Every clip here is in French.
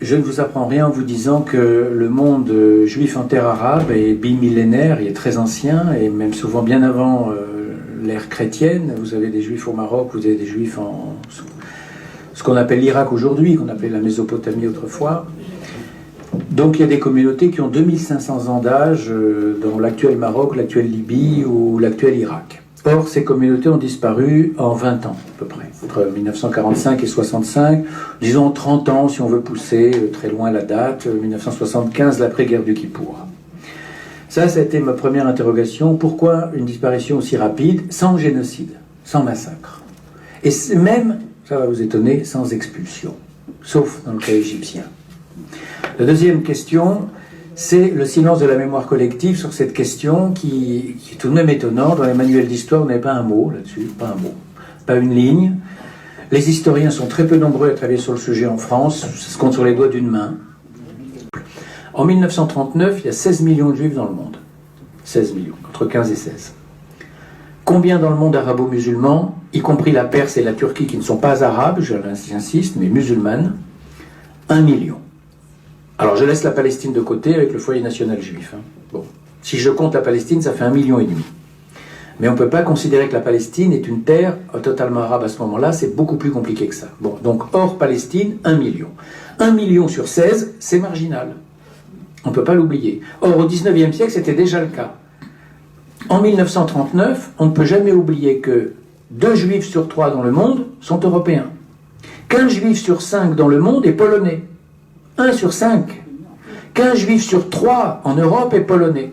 je ne vous apprends rien en vous disant que le monde juif en terre arabe est bimillénaire, il est très ancien, et même souvent bien avant l'ère chrétienne. Vous avez des juifs au Maroc, vous avez des juifs en ce qu'on appelle l'Irak aujourd'hui, qu'on appelait la Mésopotamie autrefois. Donc il y a des communautés qui ont 2500 ans d'âge dans l'actuel Maroc, l'actuelle Libye ou l'actuel Irak. Or, ces communautés ont disparu en 20 ans, à peu près, entre 1945 et 65, disons 30 ans si on veut pousser très loin la date, 1975, l'après-guerre du Kippour. Ça a été ma première interrogation. Pourquoi une disparition aussi rapide, sans génocide, sans massacre? Et même, ça va vous étonner, sans expulsion, sauf dans le cas égyptien. La deuxième question, c'est le silence de la mémoire collective sur cette question qui est tout de même étonnant. Dans les manuels d'histoire, on n'avait pas un mot là-dessus, pas un mot, pas une ligne. Les historiens sont très peu nombreux à travailler sur le sujet en France, ça se compte sur les doigts d'une main. En 1939, il y a 16 millions de juifs dans le monde. 16 millions, entre 15 et 16. Combien dans le monde arabo-musulman, y compris la Perse et la Turquie qui ne sont pas arabes, j'insiste, mais musulmanes? 1 million. Alors je laisse la Palestine de côté avec le foyer national juif. Bon. Si je compte la Palestine, ça fait 1,5 million. Mais on ne peut pas considérer que la Palestine est une terre totalement arabe à ce moment-là, c'est beaucoup plus compliqué que ça. Bon, donc hors Palestine, 1 million. 1 million sur 16, c'est marginal. On ne peut pas l'oublier. Or, au XIXe siècle, c'était déjà le cas. En 1939, on ne peut jamais oublier que 2 juifs sur 3 dans le monde sont européens. Qu'un juif sur 5 dans le monde est polonais. 1 sur 5. Qu'un juif sur 3 en Europe est polonais.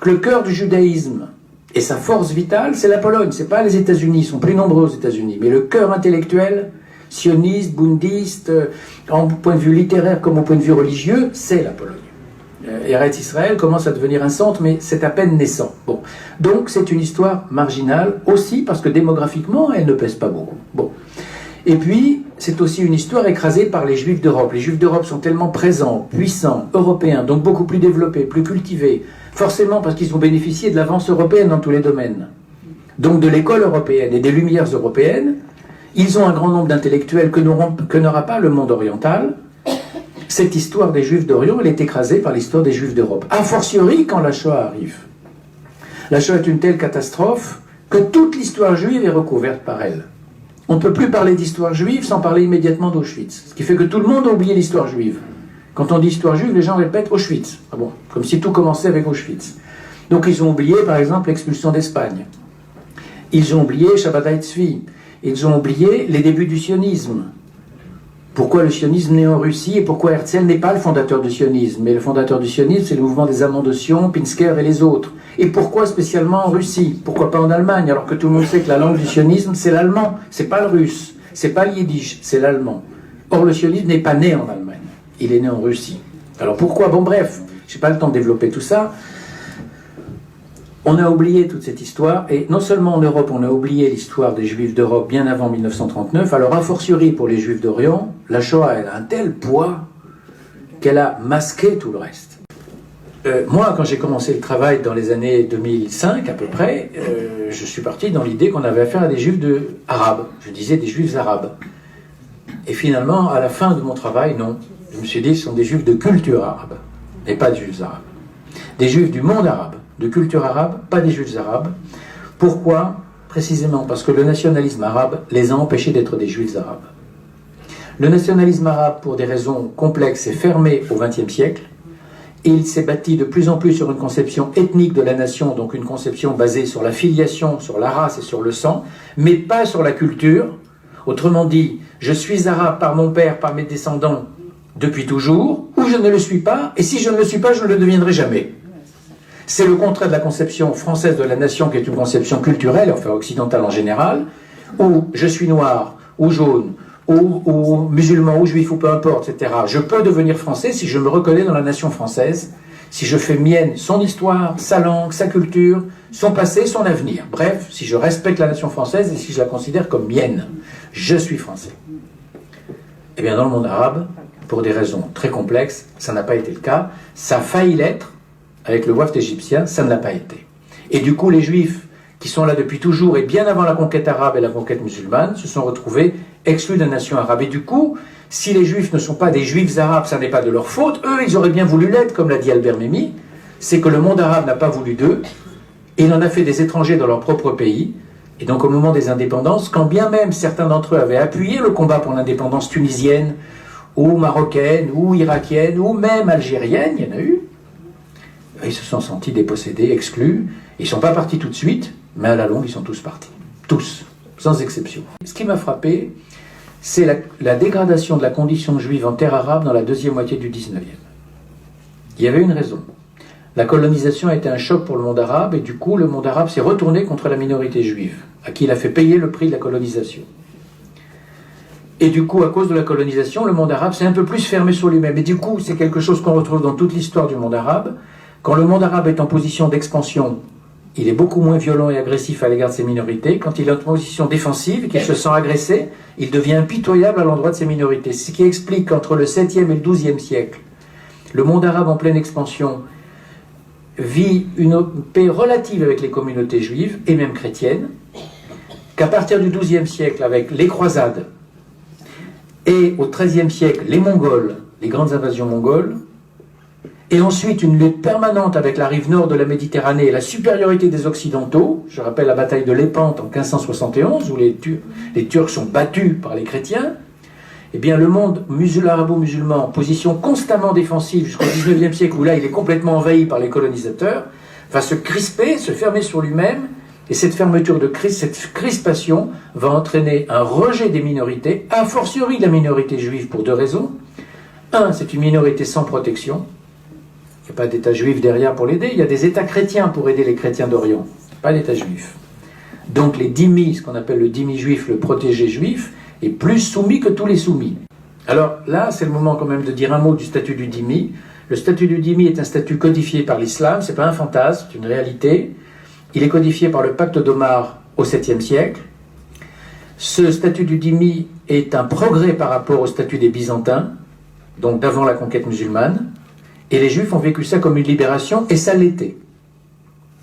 Que le cœur du judaïsme et sa force vitale, c'est la Pologne. Ce n'est pas les États-Unis, ils sont plus nombreux aux États-Unis. Mais le cœur intellectuel, sioniste, bundiste, en point de vue littéraire comme au point de vue religieux, c'est la Pologne. Eretz Israël commence à devenir un centre, mais c'est à peine naissant. Bon. Donc c'est une histoire marginale, aussi parce que démographiquement, elle ne pèse pas beaucoup. Bon. Et puis, c'est aussi une histoire écrasée par les Juifs d'Europe. Les Juifs d'Europe sont tellement présents, puissants, européens, donc beaucoup plus développés, plus cultivés, forcément parce qu'ils ont bénéficié de l'avance européenne dans tous les domaines. Donc de l'école européenne et des lumières européennes, ils ont un grand nombre d'intellectuels que n'aura pas le monde oriental. Cette histoire des Juifs d'Orient, elle est écrasée par l'histoire des Juifs d'Europe. A fortiori quand la Shoah arrive. La Shoah est une telle catastrophe que toute l'histoire juive est recouverte par elle. On ne peut plus parler d'histoire juive sans parler immédiatement d'Auschwitz. Ce qui fait que tout le monde a oublié l'histoire juive. Quand on dit histoire juive, les gens répètent Auschwitz. Ah bon, comme si tout commençait avec Auschwitz. Donc ils ont oublié, par exemple, l'expulsion d'Espagne. Ils ont oublié Shabbatai Tzvi. Ils ont oublié les débuts du sionisme. Pourquoi le sionisme naît en Russie et pourquoi Herzl n'est pas le fondateur du sionisme? Mais le fondateur du sionisme, c'est le mouvement des Amants de Sion, Pinsker et les autres. Et pourquoi spécialement en Russie? Pourquoi pas en Allemagne? Alors que tout le monde sait que la langue du sionisme, c'est l'allemand. C'est pas le russe, c'est pas le yiddish, c'est l'allemand. Or, le sionisme n'est pas né en Allemagne. Il est né en Russie. Alors pourquoi? Bon, bref, je n'ai pas le temps de développer tout ça. On a oublié toute cette histoire, et non seulement en Europe, on a oublié l'histoire des Juifs d'Europe bien avant 1939, alors a fortiori pour les Juifs d'Orient, la Shoah elle a un tel poids qu'elle a masqué tout le reste. Moi, quand j'ai commencé le travail dans les années 2005 à peu près, je suis parti dans l'idée qu'on avait affaire à des Juifs arabes. Je disais des Juifs arabes. Et finalement, à la fin de mon travail, non. Je me suis dit, ce sont des Juifs de culture arabe, et pas des Juifs arabes. Des Juifs du monde arabe. De culture arabe, pas des Juifs arabes. Pourquoi? Précisément parce que le nationalisme arabe les a empêchés d'être des Juifs arabes. Le nationalisme arabe, pour des raisons complexes, est fermé au XXe siècle, et il s'est bâti de plus en plus sur une conception ethnique de la nation, donc une conception basée sur la filiation, sur la race et sur le sang, mais pas sur la culture. Autrement dit, je suis arabe par mon père, par mes descendants, depuis toujours, ou je ne le suis pas, et si je ne le suis pas, je ne le deviendrai jamais. C'est le contraire de la conception française de la nation, qui est une conception culturelle, enfin occidentale en général, où je suis noir, ou jaune, ou musulman, ou juif, ou peu importe, etc. Je peux devenir français si je me reconnais dans la nation française, si je fais mienne son histoire, sa langue, sa culture, son passé, son avenir. Bref, si je respecte la nation française et si je la considère comme mienne, je suis français. Eh bien, dans le monde arabe, pour des raisons très complexes, ça n'a pas été le cas. Ça a failli l'être. Avec le wafd égyptien, ça ne l'a pas été. Et du coup, les Juifs, qui sont là depuis toujours, et bien avant la conquête arabe et la conquête musulmane, se sont retrouvés exclus de la nation arabe. Et du coup, Si les juifs ne sont pas des juifs arabes, ça n'est pas de leur faute. Eux, ils auraient bien voulu l'être, comme l'a dit Albert Memmi. C'est que le monde arabe n'a pas voulu d'eux, et il en a fait des étrangers dans leur propre pays. Et donc au moment des indépendances, quand bien même certains d'entre eux avaient appuyé le combat pour l'indépendance tunisienne, ou marocaine, ou irakienne, ou même algérienne, il y en a eu, ils se sont sentis dépossédés, exclus. Ils ne sont pas partis tout de suite, mais à la longue, ils sont tous partis. Tous, sans exception. Ce qui m'a frappé, c'est la dégradation de la condition juive en terre arabe dans la deuxième moitié du 19e. Il y avait une raison. La colonisation a été un choc pour le monde arabe, et du coup, le monde arabe s'est retourné contre la minorité juive, à qui il a fait payer le prix de la colonisation. Et du coup, à cause de la colonisation, le monde arabe s'est un peu plus fermé sur lui-même. Et du coup, c'est quelque chose qu'on retrouve dans toute l'histoire du monde arabe. Quand le monde arabe est en position d'expansion, il est beaucoup moins violent et agressif à l'égard de ses minorités. Quand il est en position défensive et qu'il se sent agressé, il devient impitoyable à l'endroit de ses minorités. Ce qui explique qu'entre le 7e et le 12e siècle, le monde arabe en pleine expansion vit une paix relative avec les communautés juives et même chrétiennes, qu'à partir du 12e siècle, avec les croisades, et au XIIIe siècle, les Mongols, les grandes invasions mongoles, et ensuite une lutte permanente avec la rive nord de la Méditerranée et la supériorité des Occidentaux. Je rappelle la bataille de Lépante en 1571, où les Turcs sont battus par les chrétiens. Eh bien, le monde arabo-musulman, en position constamment défensive jusqu'au XIXe siècle, où là il est complètement envahi par les colonisateurs, va se crisper, se fermer sur lui-même, et cette fermeture cette crispation va entraîner un rejet des minorités, a fortiori de la minorité juive pour deux raisons. Un, c'est une minorité sans protection. Il n'y a pas d'État juif derrière pour l'aider, il y a des États chrétiens pour aider les chrétiens d'Orient, pas d'État juif. Donc les dhimmis, ce qu'on appelle le dhimmi juif, le protégé juif, est plus soumis que tous les soumis. Alors là, c'est le moment quand même de dire un mot du statut du dhimmi. Le statut du dhimmi est un statut codifié par l'islam, c'est pas un fantasme, c'est une réalité. Il est codifié par le pacte d'Omar au 7e siècle. Ce statut du dhimmi est un progrès par rapport au statut des Byzantins, donc d'avant la conquête musulmane. Et les Juifs ont vécu ça comme une libération, et ça l'était.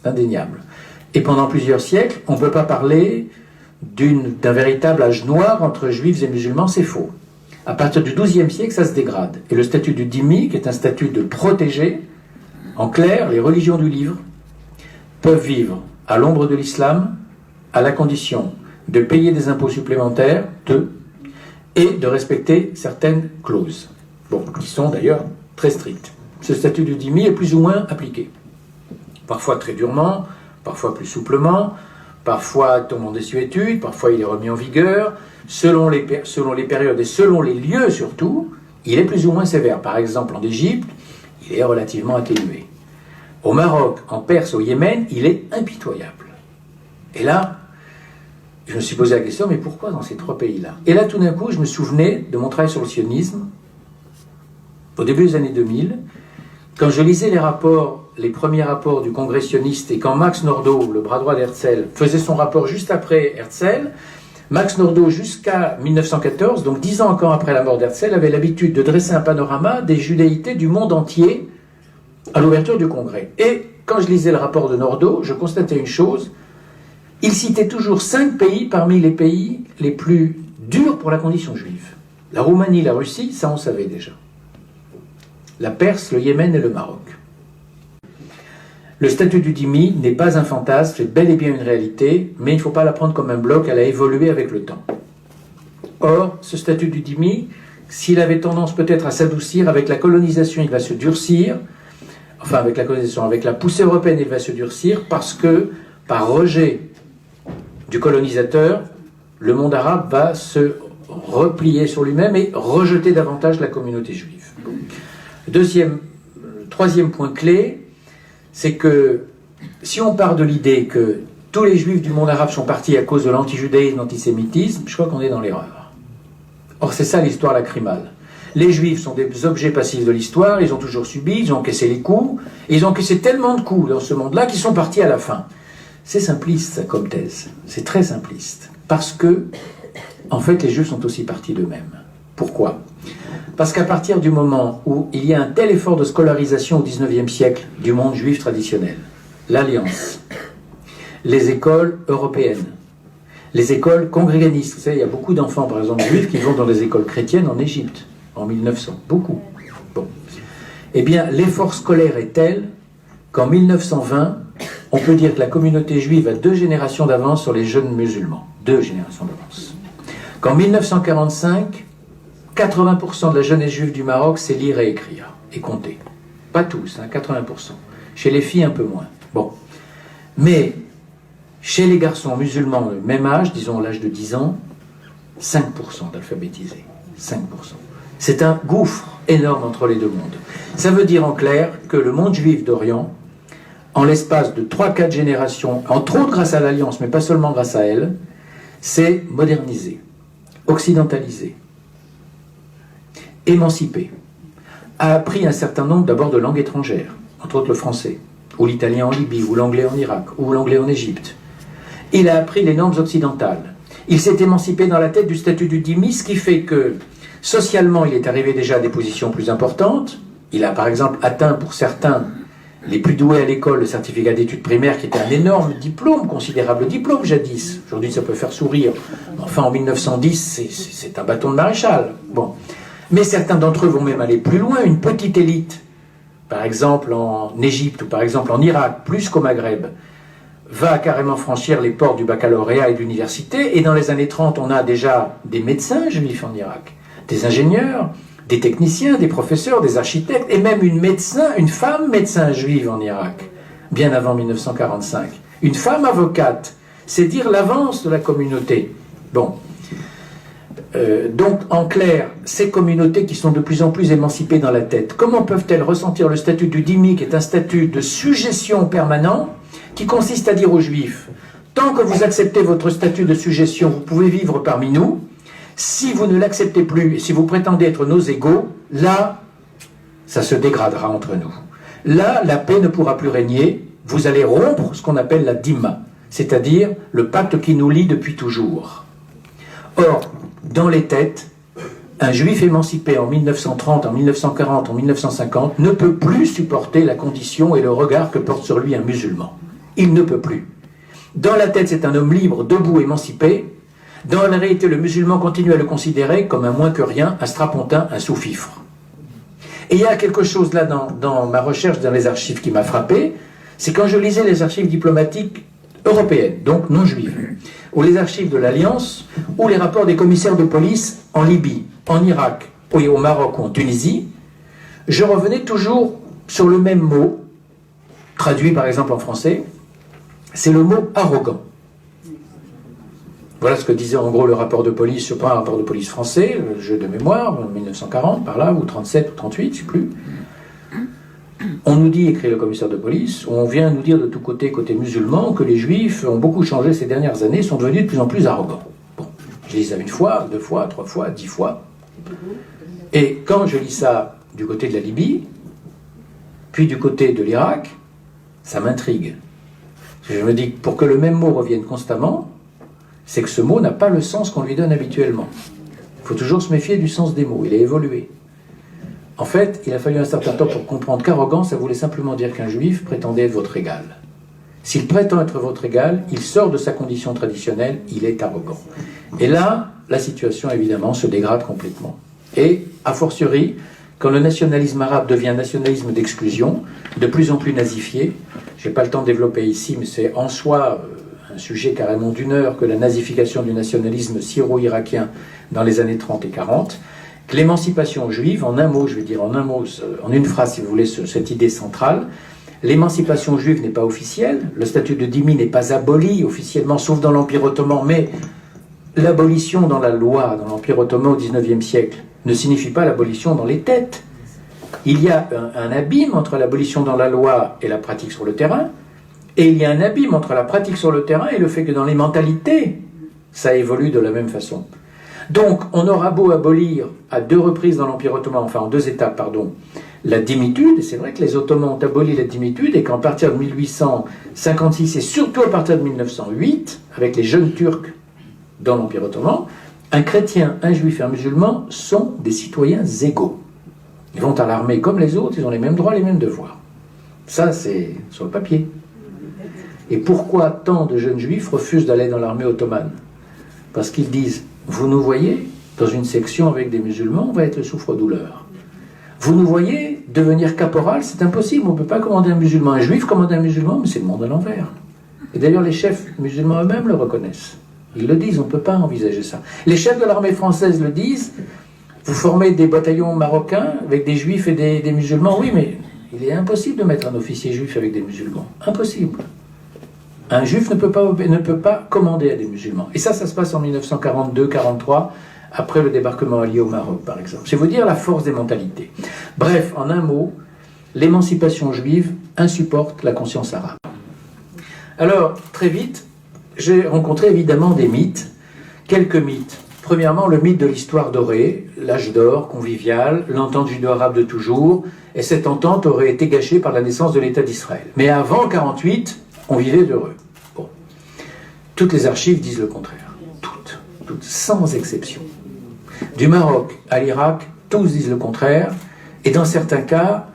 Indéniable. Et pendant plusieurs siècles, on ne peut pas parler d'un véritable âge noir entre Juifs et musulmans, c'est faux. À partir du XIIe siècle, ça se dégrade. Et le statut du dhimmi, qui est un statut de protégé, en clair, les religions du livre peuvent vivre à l'ombre de l'islam, à la condition de payer des impôts supplémentaires, et de respecter certaines clauses, qui sont d'ailleurs très strictes. Ce statut du dhimmi est plus ou moins appliqué. Parfois très durement, parfois plus souplement, parfois tombant désuétude, parfois il est remis en vigueur. Selon les périodes et selon les lieux surtout, il est plus ou moins sévère. Par exemple, en Égypte, il est relativement atténué. Au Maroc, en Perse, au Yémen, il est impitoyable. Et là, je me suis posé la question, mais pourquoi dans ces trois pays-là? Et là, tout d'un coup, je me souvenais de mon travail sur le sionisme, au début des années 2000, quand je lisais les premiers rapports du Congrès sioniste, et quand Max Nordau, le bras droit d'Herzl, faisait son rapport juste après Herzl, Max Nordau, jusqu'à 1914, donc 10 ans encore après la mort d'Herzl, avait l'habitude de dresser un panorama des judéités du monde entier à l'ouverture du Congrès. Et quand je lisais le rapport de Nordau, je constatais une chose, il citait toujours 5 pays parmi les pays les plus durs pour la condition juive. La Roumanie, la Russie, ça on savait déjà. La Perse, le Yémen et le Maroc. Le statut du dhimmi n'est pas un fantasme, c'est bel et bien une réalité, mais il ne faut pas la prendre comme un bloc, elle a évolué avec le temps. Or, ce statut du dhimmi, s'il avait tendance peut-être à s'adoucir, avec la colonisation, il va se durcir, enfin avec la colonisation, avec la poussée européenne, il va se durcir, parce que, par rejet du colonisateur, le monde arabe va se replier sur lui-même et rejeter davantage la communauté juive. Troisième point clé, c'est que si on part de l'idée que tous les juifs du monde arabe sont partis à cause de l'antijudaïsme, l'antisémitisme, je crois qu'on est dans l'erreur. Or, c'est ça l'histoire lacrymale. Les juifs sont des objets passifs de l'histoire, ils ont toujours subi, ils ont encaissé les coups, et ils ont encaissé tellement de coups dans ce monde-là qu'ils sont partis à la fin. C'est simpliste, ça, comme thèse. C'est très simpliste. Parce que, en fait, les juifs sont aussi partis d'eux-mêmes. Pourquoi ? Parce qu'à partir du moment où il y a un tel effort de scolarisation au XIXe siècle du monde juif traditionnel, l'Alliance, les écoles européennes, les écoles congréganistes. Vous savez, il y a beaucoup d'enfants, par exemple, juifs, qui vont dans des écoles chrétiennes en Égypte, en 1900. Beaucoup. Bon. Eh bien, l'effort scolaire est tel qu'en 1920, on peut dire que la communauté juive a 2 générations d'avance sur les jeunes musulmans. 2 générations d'avance. Qu'en 1945, 80% de la jeunesse juive du Maroc sait lire et écrire, et compter. Pas tous, 80%. Chez les filles, un peu moins. Bon. Mais, chez les garçons musulmans de même âge, disons l'âge de 10 ans, 5% d'alphabétisés. 5%. C'est un gouffre énorme entre les deux mondes. Ça veut dire en clair que le monde juif d'Orient, en l'espace de 3-4 générations, entre autres grâce à l'Alliance, mais pas seulement grâce à elle, s'est modernisé, occidentalisé, émancipé, a appris un certain nombre d'abord de langues étrangères, entre autres le français, ou l'italien en Libye, ou l'anglais en Irak, ou l'anglais en Égypte. Il a appris les normes occidentales. Il s'est émancipé dans la tête du statut du dhimmi, ce qui fait que, socialement, il est arrivé déjà à des positions plus importantes. Il a par exemple atteint pour certains, les plus doués à l'école, le certificat d'études primaires, qui était un énorme diplôme, considérable diplôme jadis. Aujourd'hui, ça peut faire sourire. Enfin, en 1910, c'est un bâton de maréchal. Bon. Mais certains d'entre eux vont même aller plus loin. Une petite élite, par exemple en Égypte ou par exemple en Irak, plus qu'au Maghreb, va carrément franchir les portes du baccalauréat et de l'université. Et dans les années 30, on a déjà des médecins juifs en Irak, des ingénieurs, des techniciens, des professeurs, des architectes, et même une femme médecin juive en Irak, bien avant 1945. Une femme avocate, c'est dire l'avance de la communauté. Bon. Donc, en clair, ces communautés qui sont de plus en plus émancipées dans la tête, comment peuvent-elles ressentir le statut du dhimmi, qui est un statut de sujétion permanent, qui consiste à dire aux Juifs, tant que vous acceptez votre statut de sujétion, vous pouvez vivre parmi nous. Si vous ne l'acceptez plus, et si vous prétendez être nos égaux, là, ça se dégradera entre nous. Là, la paix ne pourra plus régner. Vous allez rompre ce qu'on appelle la dhimma, c'est-à-dire le pacte qui nous lie depuis toujours. Or, dans les têtes, un juif émancipé en 1930, en 1940, en 1950 ne peut plus supporter la condition et le regard que porte sur lui un musulman. Il ne peut plus. Dans la tête, c'est un homme libre, debout, émancipé. Dans la réalité, le musulman continue à le considérer comme un moins que rien, un strapontin, un sous-fifre. Et il y a quelque chose là dans ma recherche dans les archives qui m'a frappé, c'est quand je lisais les archives diplomatiques européennes, donc non juives, ou les archives de l'Alliance, ou les rapports des commissaires de police en Libye, en Irak, au Maroc ou en Tunisie, je revenais toujours sur le même mot, traduit par exemple en français, c'est le mot arrogant. Voilà ce que disait en gros le rapport de police, je prends un rapport de police français, le jeu de mémoire, en 1940, par là, ou 37 ou 38, je ne sais plus. On nous dit, écrit le commissaire de police, on vient nous dire de tous côtés, côté musulman, que les juifs ont beaucoup changé ces dernières années, sont devenus de plus en plus arrogants. Bon, je lis ça 1 fois, 2 fois, 3 fois, 10 fois. Et quand je lis ça du côté de la Libye, puis du côté de l'Irak, ça m'intrigue. Je me dis que pour que le même mot revienne constamment, c'est que ce mot n'a pas le sens qu'on lui donne habituellement. Il faut toujours se méfier du sens des mots, il a évolué. En fait, il a fallu un certain temps pour comprendre qu'arrogant, ça voulait simplement dire qu'un juif prétendait être votre égal. S'il prétend être votre égal, il sort de sa condition traditionnelle, il est arrogant. Et là, la situation, évidemment, se dégrade complètement. Et, a fortiori, quand le nationalisme arabe devient un nationalisme d'exclusion, de plus en plus nazifié, je n'ai pas le temps de développer ici, mais c'est en soi un sujet carrément d'1 heure que la nazification du nationalisme syro-irakien dans les années 30 et 40, que l'émancipation juive, en un mot, je vais dire en un mot, en une phrase si vous voulez, cette idée centrale, l'émancipation juive n'est pas officielle, le statut de dhimmi n'est pas aboli officiellement, sauf dans l'Empire ottoman, mais l'abolition dans la loi, dans l'Empire ottoman au XIXe siècle, ne signifie pas l'abolition dans les têtes. Il y a un abîme entre l'abolition dans la loi et la pratique sur le terrain, et il y a un abîme entre la pratique sur le terrain et le fait que dans les mentalités, ça évolue de la même façon. Donc, on aura beau abolir à 2 reprises dans l'Empire ottoman, enfin en 2 étapes, pardon, la dhimmitude, et c'est vrai que les Ottomans ont aboli la dhimmitude, et qu'à partir de 1856, et surtout à partir de 1908, avec les jeunes Turcs dans l'Empire ottoman, un chrétien, un juif et un musulman sont des citoyens égaux. Ils vont à l'armée comme les autres, ils ont les mêmes droits, les mêmes devoirs. Ça, c'est sur le papier. Et pourquoi tant de jeunes juifs refusent d'aller dans l'armée ottomane ? parce qu'ils disent, vous nous voyez dans une section avec des musulmans, on va être le souffre-douleur. Vous nous voyez devenir caporal, c'est impossible, on ne peut pas commander un musulman. Un juif commander un musulman, mais c'est le monde à l'envers. Et d'ailleurs, les chefs musulmans eux-mêmes le reconnaissent. Ils le disent, on ne peut pas envisager ça. Les chefs de l'armée française le disent, vous formez des bataillons marocains avec des juifs et des musulmans, oui, mais il est impossible de mettre un officier juif avec des musulmans. Impossible. Un juif ne peut pas commander à des musulmans. Et ça se passe en 1942-43, après le débarquement allié au Maroc, par exemple. C'est vous dire la force des mentalités. Bref, en un mot, l'émancipation juive insupporte la conscience arabe. Alors, très vite, j'ai rencontré évidemment des mythes, quelques mythes. Premièrement, le mythe de l'histoire dorée, l'âge d'or, convivial, l'entente judéo-arabe de toujours, et cette entente aurait été gâchée par la naissance de l'État d'Israël. Mais avant 1948, on vivait heureux. Bon. Toutes les archives disent le contraire. Toutes, sans exception. Du Maroc à l'Irak, tous disent le contraire, et dans certains cas,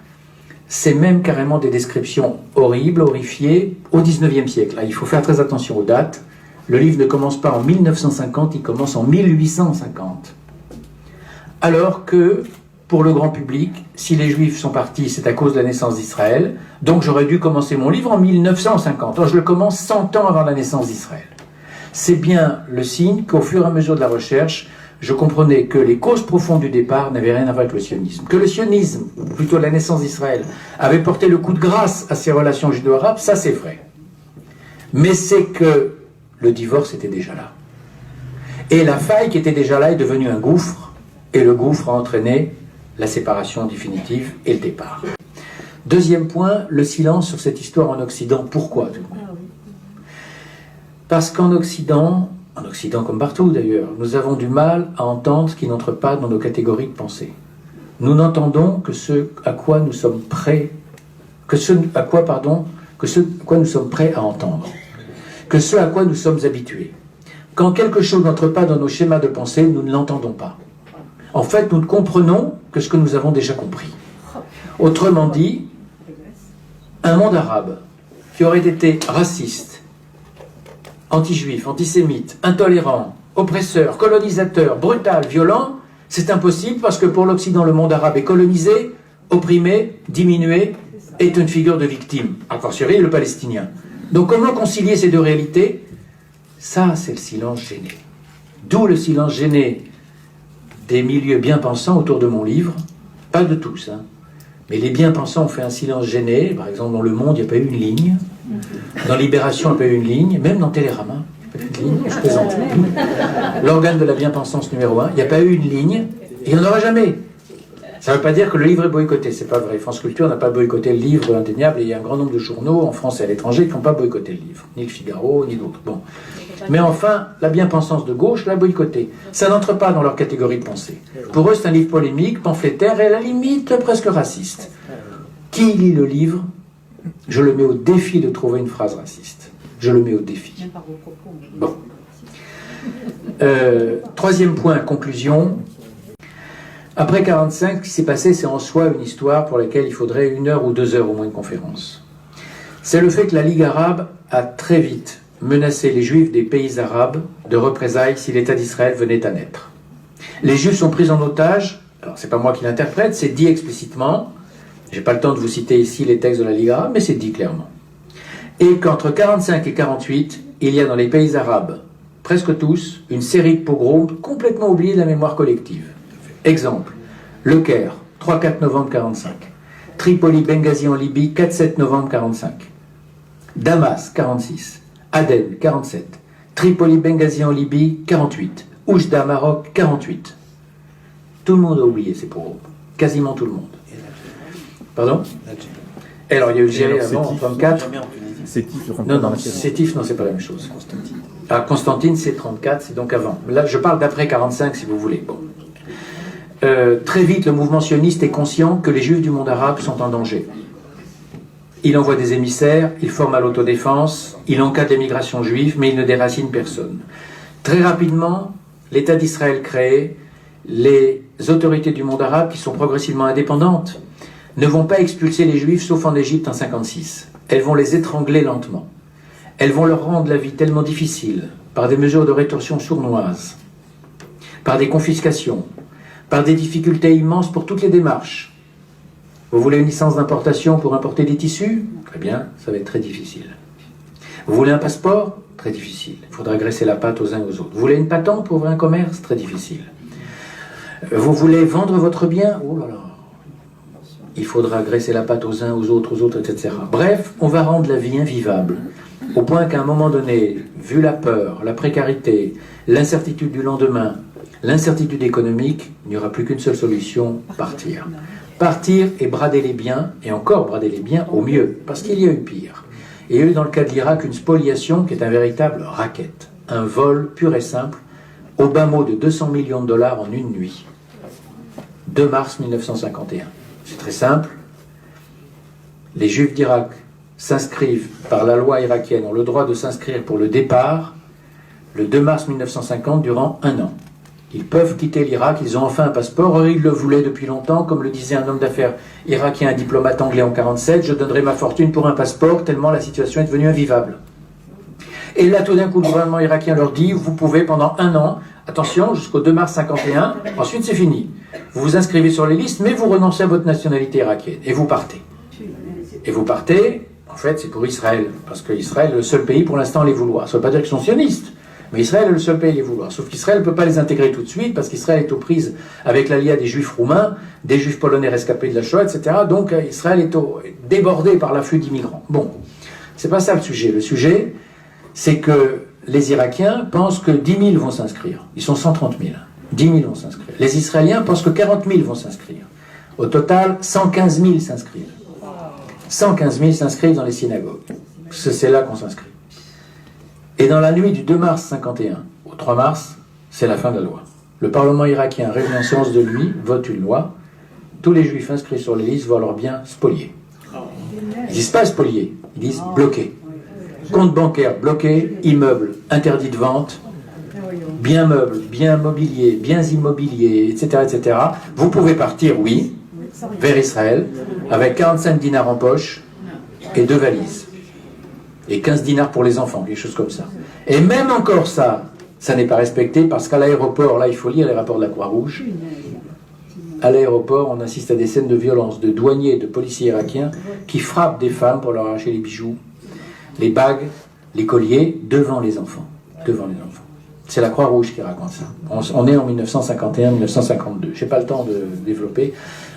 c'est même carrément des descriptions horribles, horrifiées, au XIXe siècle. Là, il faut faire très attention aux dates. Le livre ne commence pas en 1950, il commence en 1850. Alors que, pour le grand public, si les Juifs sont partis, c'est à cause de la naissance d'Israël. Donc j'aurais dû commencer mon livre en 1950. Alors je le commence 100 ans avant la naissance d'Israël. C'est bien le signe qu'au fur et à mesure de la recherche, je comprenais que les causes profondes du départ n'avaient rien à voir avec le sionisme. Que le sionisme, ou plutôt la naissance d'Israël, avait porté le coup de grâce à ces relations judéo-arabes, ça c'est vrai. Mais c'est que le divorce était déjà là. Et la faille qui était déjà là est devenue un gouffre, et le gouffre a entraîné la séparation définitive et le départ. Deuxième point, le silence sur cette histoire en Occident. Pourquoi tout le monde ? Parce qu'en Occident comme partout d'ailleurs, nous avons du mal à entendre ce qui n'entre pas dans nos catégories de pensée. Nous n'entendons que ce à quoi nous sommes prêts, que ce à quoi nous sommes prêts à entendre, que ce à quoi nous sommes habitués. Quand quelque chose n'entre pas dans nos schémas de pensée, nous ne l'entendons pas. En fait, nous ne comprenons que ce que nous avons déjà compris. Autrement dit, un monde arabe qui aurait été raciste, anti-juif, antisémite, intolérant, oppresseur, colonisateur, brutal, violent, c'est impossible parce que pour l'Occident, le monde arabe est colonisé, opprimé, diminué, est une figure de victime. A fortiori, le palestinien. Donc comment concilier ces deux réalités ? Ça, c'est le silence gêné. D'où le silence gêné des milieux bien-pensants autour de mon livre. Pas de tous, hein. Mais les bien-pensants ont fait un silence gêné. Par exemple, dans Le Monde, il n'y a pas eu une ligne. Dans Libération, il n'y a pas eu une ligne. Même dans Télérama, il n'y a pas eu une ligne. Je présente. L'organe de la bien-pensance numéro 1, il n'y a pas eu une ligne. Et il n'y en aura jamais. Ça ne veut pas dire que le livre est boycotté. C'est pas vrai. France Culture n'a pas boycotté le livre indéniable. Et il y a un grand nombre de journaux, en France et à l'étranger, qui n'ont pas boycotté le livre. Ni le Figaro, ni d'autres. Bon. Mais enfin, la bien-pensance de gauche l'a boycotté. Ça n'entre pas dans leur catégorie de pensée. Pour eux, c'est un livre polémique, pamphlétaire et à la limite presque raciste. Qui lit le livre ? Je le mets au défi de trouver une phrase raciste. Je le mets au défi. Bon. Troisième point, conclusion. Après 1945, ce qui s'est passé, c'est en soi une histoire pour laquelle il faudrait 1 heure ou 2 heures au moins de conférence. C'est le fait que la Ligue arabe a très vite menacé les Juifs des pays arabes de représailles si l'État d'Israël venait à naître. Les Juifs sont pris en otage, alors c'est pas moi qui l'interprète, c'est dit explicitement, j'ai pas le temps de vous citer ici les textes de la Ligue arabe, mais c'est dit clairement. Et qu'entre 1945 et 1948, il y a dans les pays arabes, presque tous, une série de pogroms complètement oubliés de la mémoire collective. Exemple, Le Caire, 3-4 novembre 1945. Tripoli, Benghazi en Libye, 4-7 novembre 1945. Damas, 1946. Aden, 1947. Tripoli, Benghazi en Libye, 1948. Oujda, Maroc, 1948. Tout le monde a oublié ces pogroms. Quasiment tout le monde. Pardon ? Et alors, il y a eu Algérie avant, en 1934. Non, Sétif, non, c'est pas la même chose. Constantine, c'est 1934, c'est donc avant. Là, je parle d'après 1945, si vous voulez. Bon. Très vite, le mouvement sioniste est conscient que les Juifs du monde arabe sont en danger. Il envoie des émissaires, il forme à l'autodéfense, il encadre l'émigration juive, mais il ne déracine personne. Très rapidement, l'État d'Israël créé, les autorités du monde arabe, qui sont progressivement indépendantes, ne vont pas expulser les Juifs, sauf en Égypte en 1956. Elles vont les étrangler lentement. elles vont leur rendre la vie tellement difficile, par des mesures de rétorsion sournoises, par des confiscations, par des difficultés immenses pour toutes les démarches. Vous voulez une licence d'importation pour importer des tissus? Très bien, ça va être très difficile. Vous voulez un passeport? Très difficile. Il faudra graisser la patte aux uns aux autres. Vous voulez une patente pour ouvrir un commerce? Très difficile. Vous voulez vendre votre bien? Oh là là. Il faudra graisser la patte aux uns, aux autres, etc. Bref, on va rendre la vie invivable. Au point qu'à un moment donné, vu la peur, la précarité, l'incertitude du lendemain, l'incertitude économique, il n'y aura plus qu'une seule solution, partir. Partir et brader les biens, et encore brader les biens au mieux, parce qu'il y a eu pire. Et il y a eu dans le cas de l'Irak une spoliation qui est un véritable racket, un vol pur et simple, au bas mot de 200 millions de dollars en une nuit. 2 mars 1951. C'est très simple. Les Juifs d'Irak s'inscrivent par la loi irakienne, ont le droit de s'inscrire pour le départ le 2 mars 1950 durant 1 an. Ils peuvent quitter l'Irak, ils ont enfin un passeport, ils le voulaient depuis longtemps, comme le disait un homme d'affaires irakien, un diplomate anglais en 1947, je donnerai ma fortune pour un passeport, tellement la situation est devenue invivable. Et là, tout d'un coup, le gouvernement irakien leur dit, vous pouvez pendant 1 an, attention, jusqu'au 2 mars 51, ensuite c'est fini. Vous vous inscrivez sur les listes, mais vous renoncez à votre nationalité irakienne, et vous partez. Et vous partez, en fait, c'est pour Israël, parce qu'Israël est le seul pays pour l'instant à les vouloir. Ça ne veut pas dire qu'ils sont sionistes, mais Israël est le seul pays à les vouloir. Sauf qu'Israël ne peut pas les intégrer tout de suite, parce qu'Israël est aux prises avec l'allié des Juifs roumains, des Juifs polonais rescapés de la Shoah, etc. Donc Israël est débordé par l'afflux d'immigrants. Bon, c'est pas ça le sujet. Le sujet, c'est que les Irakiens pensent que 10 000 vont s'inscrire. Ils sont 130 000. 10 000 vont s'inscrire. Les Israéliens pensent que 40 000 vont s'inscrire. Au total, 115 000 s'inscrivent. 115 000 s'inscrivent dans les synagogues. C'est là qu'on s'inscrit. Et dans la nuit du 2 mars 51 au 3 mars, c'est la fin de la loi. Le Parlement irakien, réuni en séance de nuit, vote une loi. Tous les Juifs inscrits sur les listes voient leurs biens spoliés. Ils ne disent pas spoliés, ils disent bloqués. Compte bancaire bloqué, immeuble interdit de vente, biens meubles, biens mobiliers, biens immobiliers, etc., etc. Vous pouvez partir, oui, vers Israël, avec 45 dinars en poche et 2 valises. Et 15 dinars pour les enfants, quelque chose comme ça. Et même encore ça, ça n'est pas respecté parce qu'à l'aéroport, là il faut lire les rapports de la Croix-Rouge, à l'aéroport on assiste à des scènes de violence de douaniers et de policiers irakiens qui frappent des femmes pour leur arracher les bijoux, les bagues, les colliers, devant les enfants. Devant les enfants. C'est la Croix-Rouge qui raconte ça. On est en 1951-1952. Je n'ai pas le temps de développer.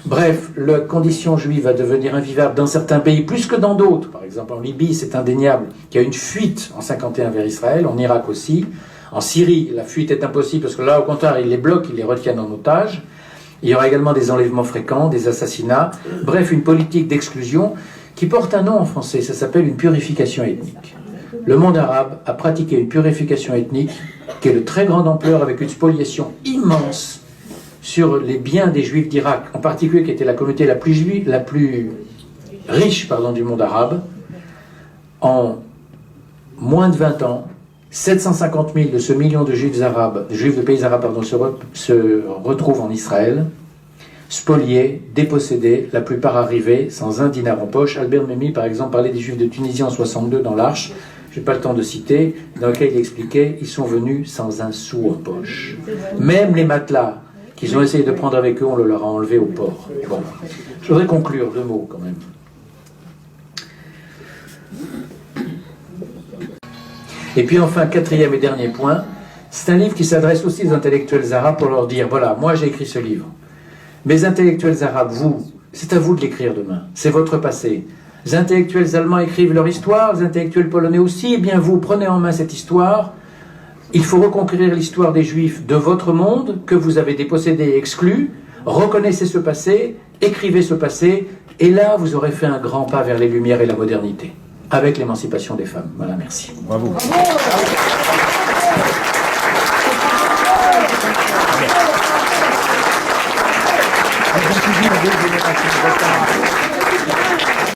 Bref, la condition juive va devenir invivable dans certains pays plus que dans d'autres. Par exemple, en Libye, c'est indéniable qu'il y a une fuite en 51 vers Israël, en Irak aussi. En Syrie, la fuite est impossible parce que là, au contraire, ils les bloquent, ils les retiennent en otage. Il y aura également des enlèvements fréquents, des assassinats. Bref, une politique d'exclusion qui porte un nom en français. Ça s'appelle une purification ethnique. Le monde arabe a pratiqué une purification ethnique qui est de très grande ampleur avec une spoliation immense sur les biens des Juifs d'Irak, en particulier qui était la communauté la plus riche du monde arabe. En moins de 20 ans, 750 000 de ce million de Juifs arabes, de Juifs de pays arabes, se retrouvent en Israël, spoliés, dépossédés, la plupart arrivés sans un dinar en poche. Albert Memmi, par exemple, parlait des Juifs de Tunisie en 62 dans l'Arche, je n'ai pas le temps de citer, dans lequel il expliquait ils sont venus sans un sou en poche. Même les matelas qu'ils ont essayé de prendre avec eux, on le leur a enlevé au port. Bon. Je voudrais conclure 2 mots quand même. Et puis enfin, 4e et dernier point, c'est un livre qui s'adresse aussi aux intellectuels arabes pour leur dire, voilà, moi j'ai écrit ce livre. Mes intellectuels arabes, vous, c'est à vous de l'écrire demain. C'est votre passé. Les intellectuels allemands écrivent leur histoire, les intellectuels polonais aussi. Eh bien, vous prenez en main cette histoire. Il faut reconquérir l'histoire des Juifs de votre monde, que vous avez dépossédé et exclu. Reconnaissez ce passé, écrivez ce passé, et là, vous aurez fait un grand pas vers les Lumières et la modernité, avec l'émancipation des femmes. Voilà, merci. Bravo. Bravo.